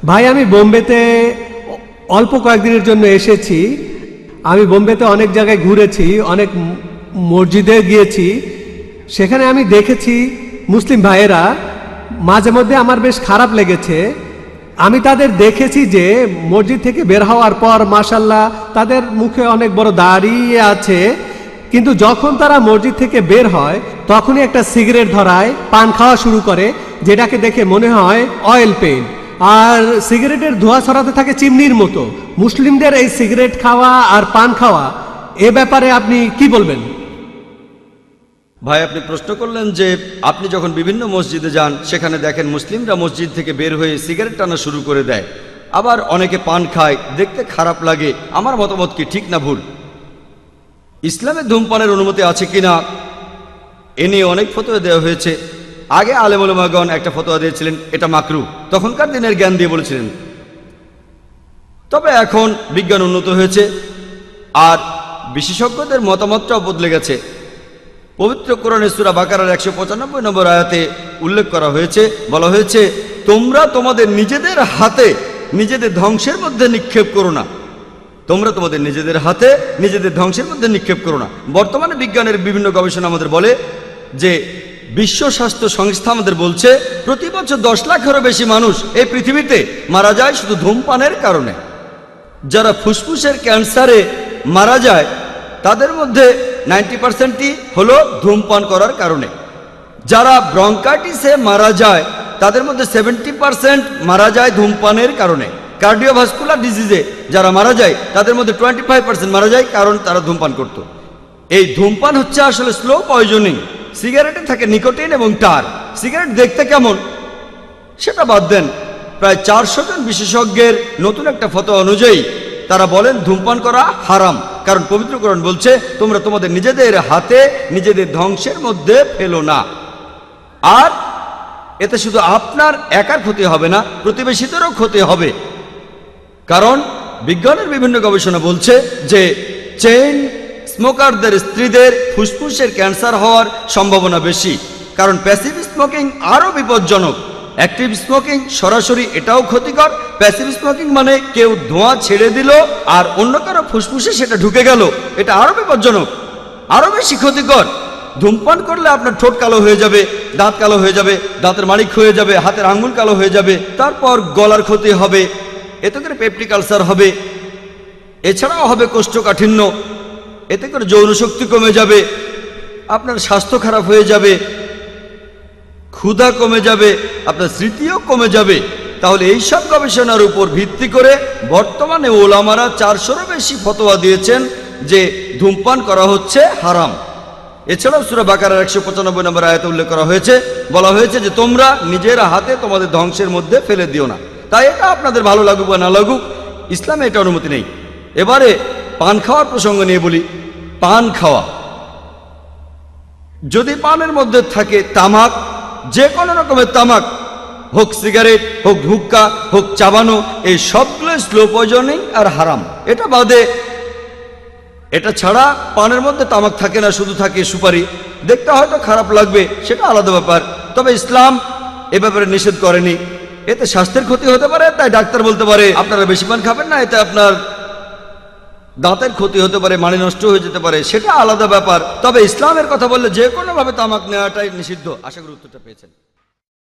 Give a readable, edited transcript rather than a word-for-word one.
ভাই আমি বোম্বেতে অল্প কয়েকদিনের জন্য এসেছি। আমি বোম্বেতে অনেক জায়গায় ঘুরেছি, অনেক মসজিদে গিয়েছি। সেখানে আমি দেখেছি মুসলিম ভাইয়েরা, মাঝে মধ্যে আমার বেশ খারাপ লেগেছে। আমি তাদের দেখেছি যে মসজিদ থেকে বের হওয়ার পর মাশাল্লাহ তাদের মুখে অনেক বড় দাড়ি আছে, কিন্তু যখন তারা মসজিদ থেকে বের হয় তখনই একটা সিগারেট ধরায়, পান খাওয়া শুরু করে, যেটাকে দেখে মনে হয় অয়েল পেইন্ট, আর সিগারেটের ধোঁয়া ছড়াতে থাকে চিমনির মতো। মুসলিমদের এই সিগারেট খাওয়া আর পান খাওয়া, এ ব্যাপারে আপনি কি বলবেন? ভাই, আপনি প্রশ্ন করলেন যে আপনি যখন বিভিন্ন মসজিদে যান সেখানে দেখেন মুসলিমরা মসজিদ থেকে বের হয়ে সিগারেট টানা শুরু করে দেয়, আবার অনেকে পান খায়, দেখতে খারাপ লাগে। আমার মতামত কি ঠিক না ভুল? ইসলামে ধূমপানের অনুমতি আছে কিনা এ নিয়ে অনেক ফতোয়া দেওয়া হয়েছে। আগে আলেম ওলামাগণ একটা ফতোয়া দিয়েছিলেন এটা মাকরু, তখনকার দিনের জ্ঞান দিয়ে বলেছিলেন। তবে এখন বিজ্ঞান উন্নত হয়েছে আর বিশেষজ্ঞদের মতামতটাও বদলে গেছে। পবিত্র কোরআনে সূরা বাকারার 195 নম্বর আয়াতে উল্লেখ করা হয়েছে, বলা হয়েছে, তোমরা তোমাদের নিজেদের হাতে নিজেদের ধ্বংসের মধ্যে নিক্ষেপ করো না। তোমরা তোমাদের নিজেদের হাতে নিজেদের ধ্বংসের মধ্যে নিক্ষেপ করো না। বর্তমানে বিজ্ঞানের বিভিন্ন গবেষণা আমাদের বলে যে বিশ্ব স্বাস্থ্য সংস্থা আমাদের বলছে প্রতি বছর 10 লাখেরও বেশি মানুষ এই পৃথিবীতে মারা যায় শুধু ধূমপানের কারণে। যারা ফুসফুসের ক্যান্সারে মারা যায় তাদের মধ্যে 90%ই হলো ধূমপান করার কারণে। যারা ব্রঙ্কাইটিসে মারা যায় তাদের মধ্যে 70% মারা যায় ধূমপানের কারণে। কার্ডিওভাস্কুলার ডিজিজে যারা মারা যায় তাদের মধ্যে 25% মারা যায় কারণ তারা ধূমপান করত। এই ধূমপান হচ্ছে আসলে স্লো পয়জনিং। সিগারেটে থাকে নিকোটিন এবং টার। সিগারেট দেখতে কেমন সেটা বাদ দেন, প্রায় 400 জন বিশেষজ্ঞের নতুন একটা ফতোয়া অনুযায়ী তারা বলেন ধূমপান করা হারাম, কারণ পবিত্র কোরআন বলছে তোমরা তোমাদের নিজেদের হাতে নিজেদের ধ্বংসের মধ্যে ফেলো না। আর এতে শুধু আপনার একার ক্ষতি হবে না, প্রতিবেশীদেরও ক্ষতি হবে। কারণ বিজ্ঞানের বিভিন্ন গবেষণা বলছে যে চেইন স্মোকারদের স্ত্রীদের ফুসফুসের ক্যান্সার হওয়ার সম্ভাবনা বেশি, কারণ প্যাসিভ স্মোকিং আরও বিপজ্জনক। অ্যাক্টিভ স্মোকিং সরাসরি এটাও ক্ষতিকর। প্যাসিভ স্মোকিং মানে কেউ ধোঁয়া ছেড়ে দিল আর অন্য কারো ফুসফুসে সেটা ঢুকে গেল, এটা আরও বিপজ্জনক, আরও বেশি ক্ষতিকর। ধূমপান করলে আপনার ঠোঁট কালো হয়ে যাবে, দাঁত কালো হয়ে যাবে, দাঁতের মাড়ি ক্ষয়ে যাবে, হাতের আঙ্গুল কালো হয়ে যাবে, তারপর গলার ক্ষতি হবে, এতে করে পেপটিক আলসার হবে, এছাড়াও হবে কোষ্ঠকাঠিন্য, এতে করে যৌন শক্তি কমে যাবে, আপনার স্বাস্থ্য খারাপ হয়ে যাবে, ক্ষুধা কমে যাবে, আপনার স্মৃতিও কমে যাবে। তাহলে এইসব গবেষণার উপর ভিত্তি করে বর্তমানে ওলামারা 400-এরও বেশি ফতোয়া দিয়েছেন যে ধূমপান করা হচ্ছে হারাম। এছাড়াও সূরা বাকারার 195 নম্বর আয়াতে উল্লেখ করা হয়েছে, বলা হয়েছে যে তোমরা নিজের হাতে তোমাদের ধ্বংসের মধ্যে ফেলে দিও না। তাই এটা আপনাদের ভালো লাগুক বা না লাগুক, ইসলামে এটা অনুমতি নেই। এবারে পান খাওয়ার প্রসঙ্গ নিয়ে বলি। পান খাওয়া, যদি পানের মধ্যে থাকে তামাক, যে কোনো রকমের তামাক, হোক সিগারেট, হোক হুক্কা, হোক চাবানো, এই সবগুলো স্লো পয়জনিং আর হারাম। এটা বাদে, এটা ছাড়া পানের মধ্যে তামাক থাকে না, শুধু থাকে সুপারি। দেখতে হয়তো খারাপ লাগবে, সেটা আলাদা ব্যাপার। তবে ইসলাম এ ব্যাপারে নিষেধ করেনি। এতে স্বাস্থ্যের ক্ষতি হতে পারে, তাই ডাক্তার বলতে পারে আপনারা বেশি পান খাবেন না, এতে আপনার দাঁতের ক্ষতি হতে পারে, মাড়ি নষ্ট হয়ে যেতে পারে, সেটা আলাদা ব্যাপার। তবে ইসলামের কথা বললে যে কোনোভাবে তামাক নেওয়াটাই নিষিদ্ধ। আশা করি উত্তরটা পেয়েছেন।